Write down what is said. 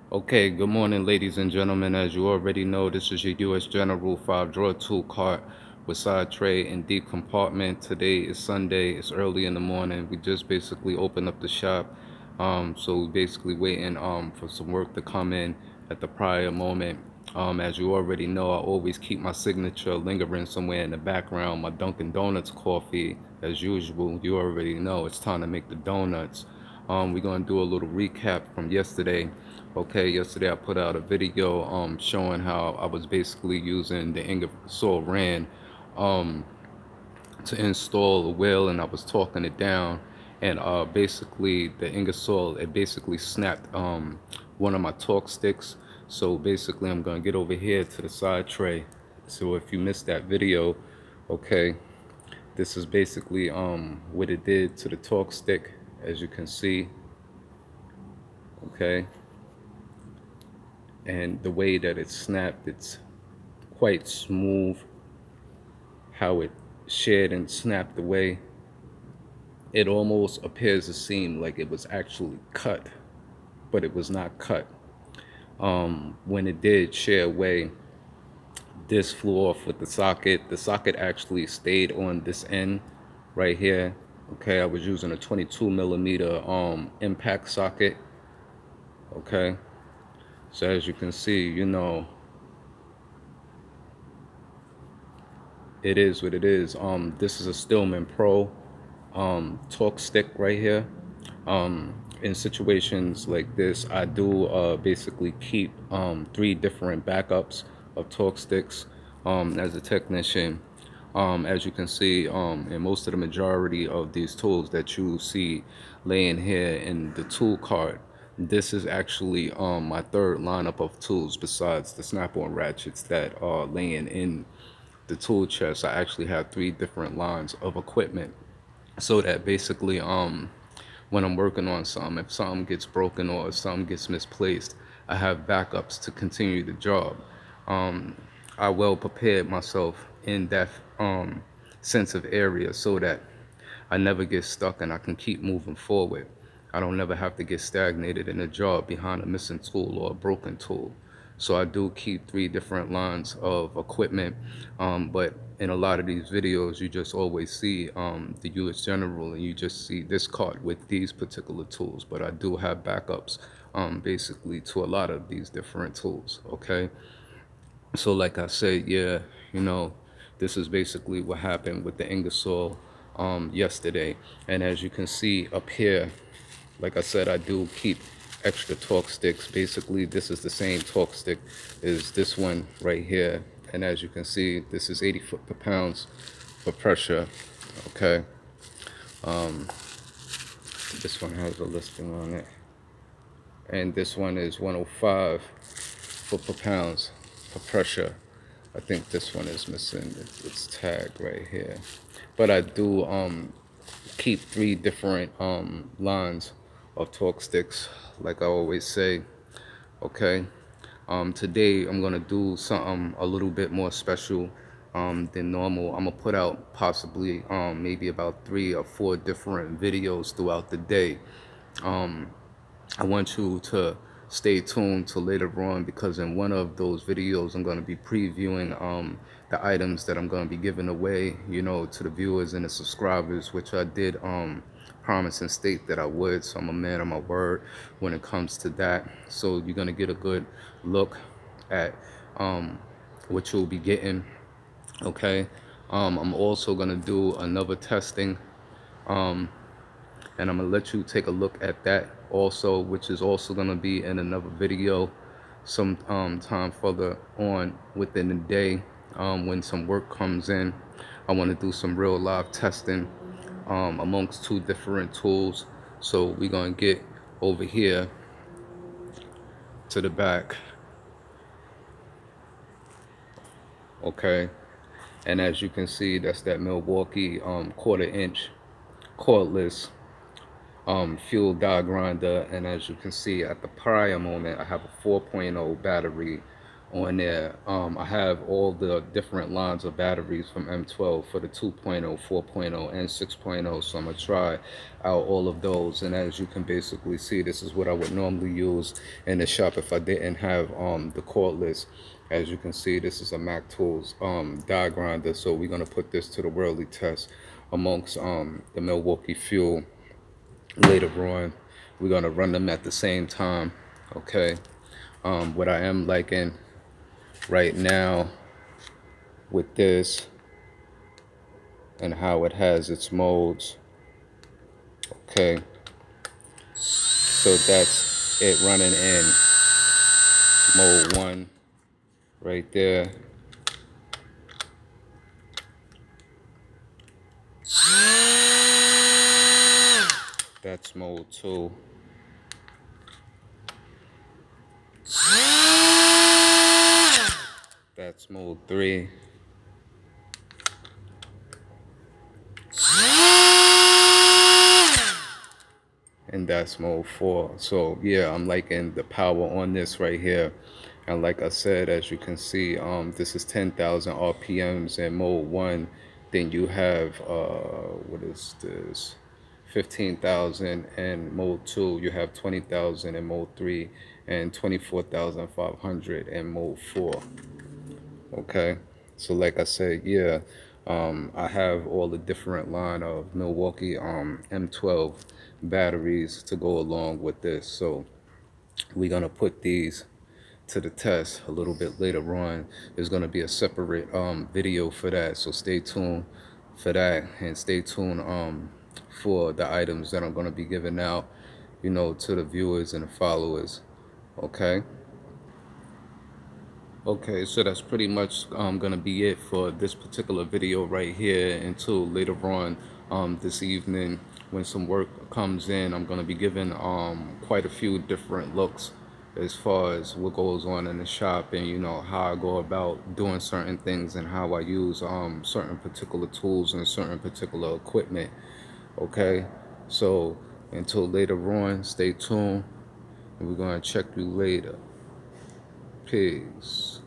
Okay, good morning, ladies and gentlemen. As you already know, this is your US General 5 drawer tool cart with side tray and deep compartment. Today is Sunday. It's early in the morning. We just basically opened up the shop. So we basically waiting for some work to come in at the prior moment. As you already know, I always keep my signature lingering somewhere in the background. My Dunkin' Donuts coffee, as usual. You already know it's time to make the donuts. We're gonna do a little recap from yesterday. Okay, yesterday I put out a video showing how I was basically using the ingersollrand um to install a wheel, and I was talking it down, and basically the Ingersoll, it basically snapped one of my torque sticks. So basically I'm gonna get over here to the side tray. So if you missed that video, okay, this is basically what it did to the torque stick, as you can see. Okay, and the way that it snapped, it's quite smooth. How it sheared and snapped away, it almost appears to seem like it was actually cut, but it was not cut. When it did shear away, this flew off with the socket. The socket actually stayed on this end right here. Okay, I was using a 22 millimeter impact socket. Okay, so as you can see, it is what it is. This is a Stillman Pro torque stick right here. In situations like this, I do basically keep three different backups of torque sticks as a technician. As you can see, in most of the majority of these tools that you see laying here in the tool cart, this is actually my third lineup of tools besides the snap-on ratchets that are laying in the tool chest. I actually have three different lines of equipment, so that basically when I'm working on something, if something gets broken or if something gets misplaced, I have backups to continue the job. um, I well prepared myself in that sensitive area, so that I never get stuck and I can keep moving forward. I don't never have to get stagnated in a job behind a missing tool or a broken tool. So I do keep three different lines of equipment, but in a lot of these videos, you just always see the US General, and you just see this cart with these particular tools. But I do have backups, basically, to a lot of these different tools. Okay, so like I said, yeah, you know, this is basically what happened with the Ingersoll yesterday. And as you can see up here, like I said, I do keep extra torque sticks. Basically, this is the same torque stick as this one right here. And as you can see, this is 80 foot per pounds for pressure. Okay, this one has a listing on it, and this one is 105 foot per pounds for pressure. I think this one is missing its tag right here, but I do keep three different lines of torque sticks, like I always say. Okay, today I'm gonna do something a little bit more special than normal. I'm gonna put out possibly maybe about 3 or 4 different videos throughout the day. I want you to stay tuned to later on, because in one of those videos I'm going to be previewing the items that I'm going to be giving away, to the viewers and the subscribers, which I did promise and state that I would. So I'm a man of my word when it comes to that. So you're going to get a good look at what you'll be getting. Okay, I'm also going to do another testing, and I'm gonna let you take a look at that also, which is also gonna be in another video some time further on within the day. When some work comes in, I want to do some real live testing amongst 2 different tools. So we're gonna get over here to the back. Okay, and as you can see, that's that Milwaukee 1/4 inch cordless fuel die grinder. And as you can see, at the prior moment, I have a 4.0 battery on there. I have all the different lines of batteries from M12 for the 2.0, 4.0, and 6.0. So I'm gonna try out all of those. And as you can basically see, this is what I would normally use in the shop if I didn't have the cordless. As you can see, this is a mactools die grinder. So we're gonna put this to the worldly test amongst the Milwaukee fuel later on. We're gonna run them at the same time. Okay. What I am liking right now with this and how it has its modes. Okay, so that's it running in mode 1 right there. That's mode 2. That's mode 3. And that's mode 4. So yeah, I'm liking the power on this right here. And like I said, as you can see, this is 10,000 RPMs in mode 1. Then you have what is this, 15,000 in mode 2. You have 20,000 in mode 3 and 24,500 in mode 4. Okay, so like I said, yeah, I have all the different line of Milwaukee M12 batteries to go along with this. So we're gonna put these to the test a little bit later on. There's gonna be a separate video for that, so stay tuned for that, and stay tuned for the items that I'm gonna be giving out, you know, to the viewers and the followers. Okay. Okay, so that's pretty much gonna be it for this particular video right here until later on this evening when some work comes in. I'm gonna be giving quite a few different looks as far as what goes on in the shop, and you know how I go about doing certain things and how I use certain particular tools and certain particular equipment. Okay, so until later on, stay tuned and we're gonna check you later. Peace.